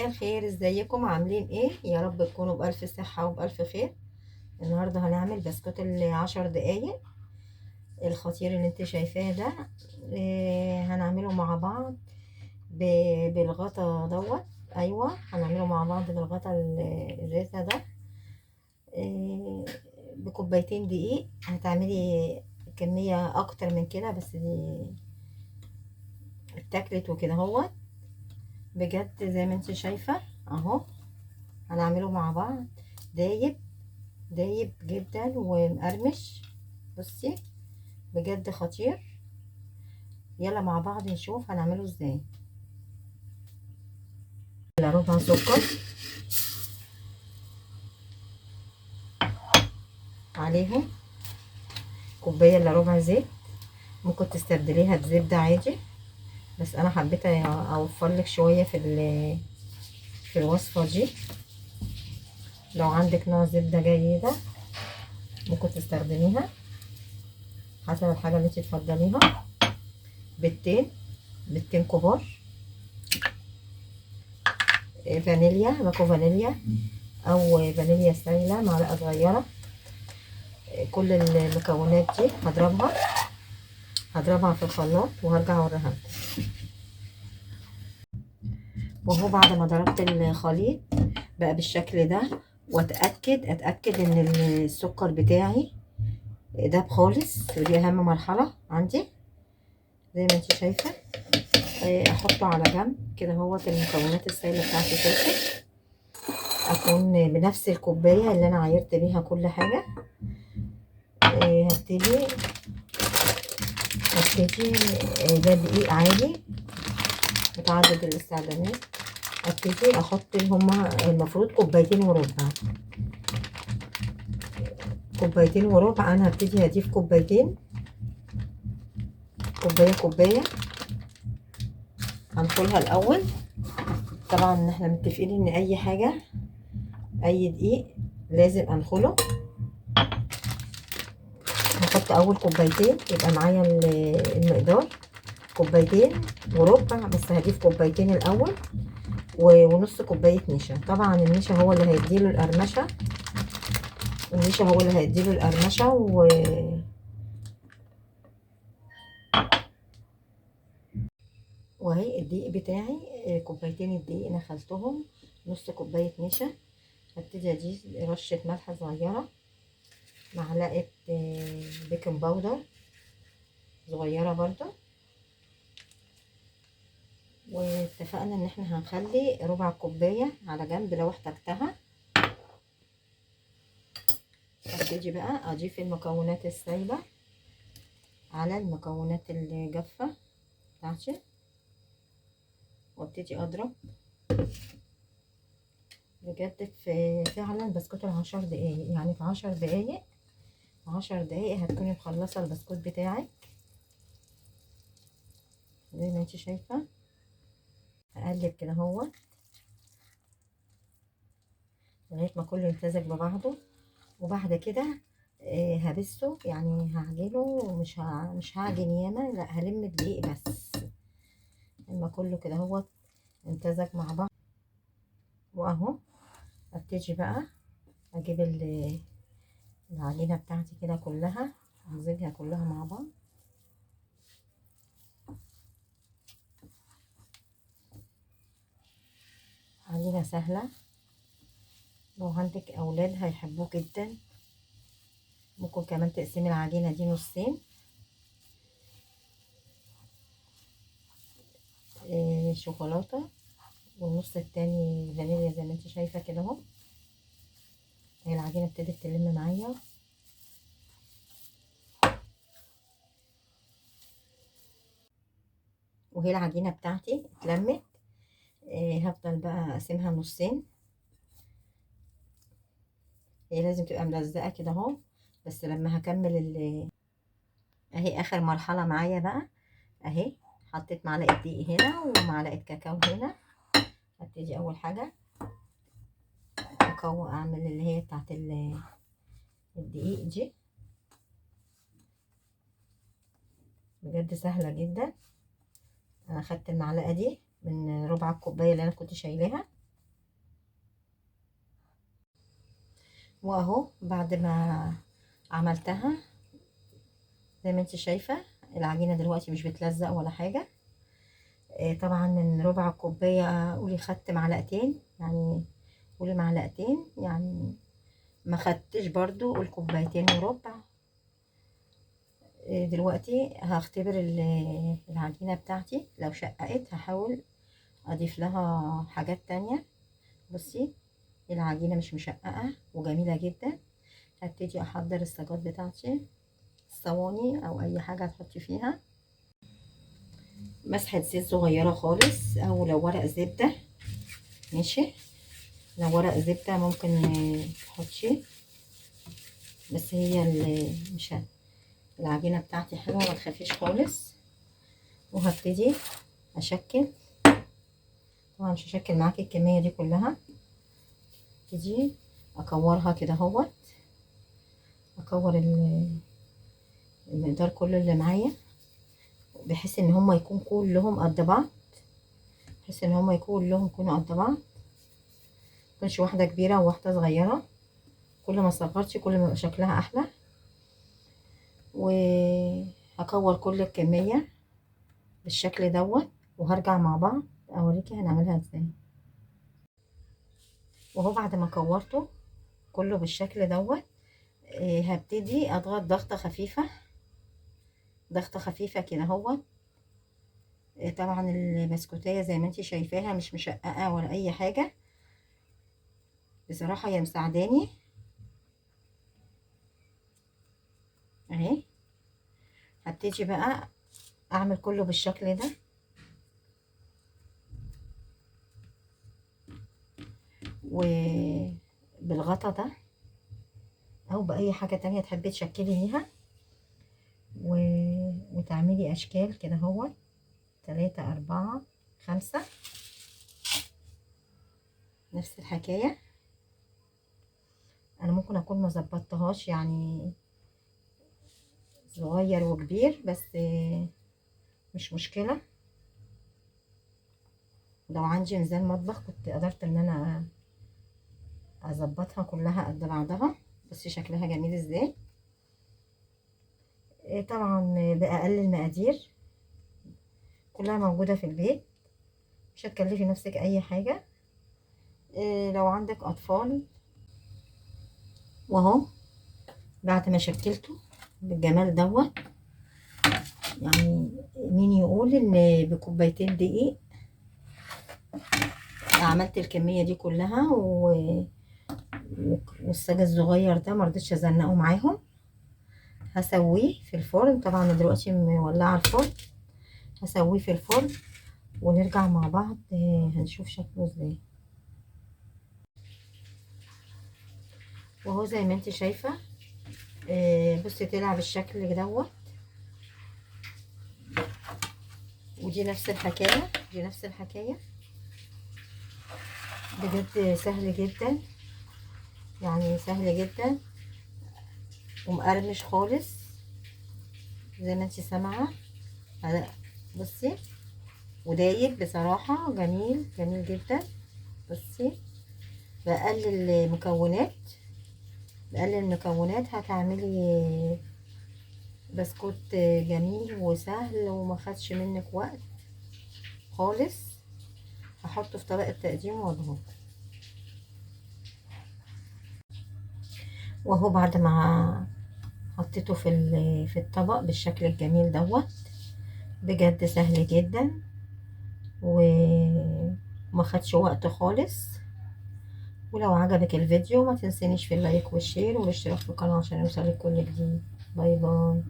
الخير، ازيكم عاملين ايه؟ يا رب تكونوا بألف صحة وبألف خير. النهاردة هنعمل بسكوت ال10 دقايق الخطير اللي انت شايفاه ده. هنعمله مع بعض بالغطا دوت. ايوه، هنعمله مع بعض بالغطا الريزة ده. إيه، بكوبايتين دقيق هتعملي كمية اكتر من كده، بس دي اتاكلت وكده هو بجد زي ما انت شايفة اهو. هنعمله مع بعض دايب دايب جدا ومقرمش. بصي بجد خطير. يلا مع بعض نشوف هنعمله ازاي. ربع سكر عليهم كوبايه الا ربع زيت. ممكن تستبدليها بزبده عادي، بس انا حبيت اوفر لك شويه في الوصفه دي. لو عندك نوع زبده جيده ممكن تستخدميها حسب الحاجه اللي انت تفضليها. بيضتين كبار، فانيليا، باكو فانيليا او فانيليا سايله معلقه صغيره. كل المكونات دي هضربها في الخلاط وهرجع اوريها لكم. وهو بعد ما ضربت الخليط بقى بالشكل ده، اتاكد ان السكر بتاعي داب خالص، ودي اهم مرحله عندي زي ما انت شايفه. احطه على جنب كده. هو المكونات السائله بتاعتي خلصت. اكون بنفس الكوبايه اللي انا عايرت بيها كل حاجه. هبتدي ده دقيق عادي متعدد الاستخدامات. ابتدي احط هما المفروض كوبايتين وربع. انا هبتدي اضيف كوبايه هنخلها الاول. طبعا احنا متفقين ان اي حاجه، اي دقيق لازم انخله. هحط اول كوبايتين يبقى معايا المقدار كوبايتين وربع، بس هضيف كوبايتين الاول ونص كوبايه نشا. طبعا النشا هو اللي هيديله القرمشه. وهي الدقيق بتاعي. كوبايتين الدقيق نخلتهم، نص كوبايه نشا. هبتدي اضيف رشه ملح صغيره، معلقه بيكنج باودر صغيره برضو. واتفقنا ان احنا هنخلي ربع كوبايه على جنب لو احتجتها. هبتدي بقى اضيف المكونات السايله على المكونات الجافه بتاعتي، وابتدي اضرب. بجد فعلا بسكوت ال10 دقايق، يعني في 10 دقايق هتكوني مخلصه البسكوت بتاعك زي ما انت شايفه. هقلب كده اهو لغايه ما كله يمتزج ببعضه. وبعد كده هبسه، يعني هعجنه. مش هعجن ياما، لا هلم بدقيق بس لما كله كده اهو امتزج مع بعض. واهو ابتدي بقى اجيب العجينه بتاعتي كده كلها، امزجها كلها مع بعض. عجينه سهله، لو عندك اولاد هيحبوه جدا. ممكن كمان تقسمي العجينه دي نصين، شوكولاته والنص التاني فانيليا زي ما انت شايفه كده اهو. هي العجينه ابتدت تلم معايا. وهي العجينه بتاعتي اتلمت. هفضل بقى اقسمها نصين. هي لازم تبقى ملزقه كده اهو، بس لما هكمل اهي اخر مرحله معايا بقى. اهي حطيت معلقه دقيق هنا ومعلقه كاكاو هنا. هبتدي اول حاجه اعمل اللي هي بتاعت الدقيق دي. بجد سهله جدا. انا خدت المعلقه دي من ربع الكوبايه اللي انا كنت شايلاها. واهو بعد ما عملتها زي ما انت شايفة العجينة دلوقتي مش بتلزق ولا حاجة. طبعا من ربع كوباية قولي خدت معلقتين، يعني قولي معلقتين، يعني ما خدتش برضو، قول كوبايتين وربع. دلوقتي هختبر العجينة بتاعتي، لو شققت هحاول اضيف لها حاجات تانية. بصي العجينة مش مشققة وجميلة جدا. هبتدي احضر الصاجات بتاعتي، الصواني او اي حاجة هتحطي فيها. مسحة زيت صغيرة خالص، او لو ورق زبدة ماشي، لو ورق زبدة ممكن تحطيه. بس هي مش العجينة بتاعتي حلوة ما تخافيش خالص. وهبتدي اشكل. طبعا مش هشكل معاكي الكمية دي كلها، ابتدي اكورها كده اهوت، اكور المقدار كله اللي معايا، بحيث ان هما يكون كلهم قد بعض، بحيث ان هما كلهم يكونوا قد بعض، متكونش واحدة كبيرة وواحدة صغيرة. كل ما صغرتي كل ما يبقى شكلها احلى. وهكور كل الكمية بالشكل دوت، وهرجع مع بعض اوريكي هنعملها ازاي. وهو بعد ما كورته كله بالشكل دوت، هبتدي اضغط ضغطة خفيفة، ضغطة خفيفة كده اهوت. طبعا البسكوتية زي ما انتي شايفاها مش مشققة ولا اي حاجة، بصراحة هي مساعداني اهي. هبتدي بقى اعمل كله بالشكل ده، وبالغطا ده او باي حاجة تانية تحبي تشكلي بيها، وتعملي اشكال كده اهوت، 3 4 5 نفس الحكاية. انا ممكن اكون ما ظبطتهاش يعني صغير وكبير، بس مش مشكلة. لو عندي ميزان مطبخ كنت قدرت ان انا اظبطها كلها قد بعضها. بصي شكلها جميل ازاي. طبعا باقل المقادير، كلها موجودة في البيت، مش هتكلفي نفسك اي حاجة. لو عندك اطفال. واهو بعد ما شكلته بالجمال دوت، يعني مين يقول ان بكوبايتين دقيق عملت الكمية دي كلها. والساج الصغير ده مرضتش ازنقه معاهم. هسويه في الفرن، طبعا دلوقتي مولعة الفرن، هسويه في الفرن ونرجع مع بعض هنشوف شكله ازاي. وهو زي ما انت شايفة بصي طلع بالشكل دوت. ودي نفس الحكاية، دي نفس الحكاية. بجد سهل جدا، يعني سهل جدا ومقرمش خالص زي ما انت سامعة. بصي ودايب بصراحة، جميل جميل جدا. بصي بقلل المكونات، بقلل المكونات هتعملي بسكوت جميل وسهل وما خدش منك وقت خالص. هحطه في طبق التقديم واضغط. وهو بعد ما حطيته في الطبق بالشكل الجميل دوت، بجد سهل جدا وما خدش وقت خالص. ولو عجبك الفيديو ما تنسينيش في اللايك والشير والاشتراك في القناة عشان يوصلك كل جديد. باي باي.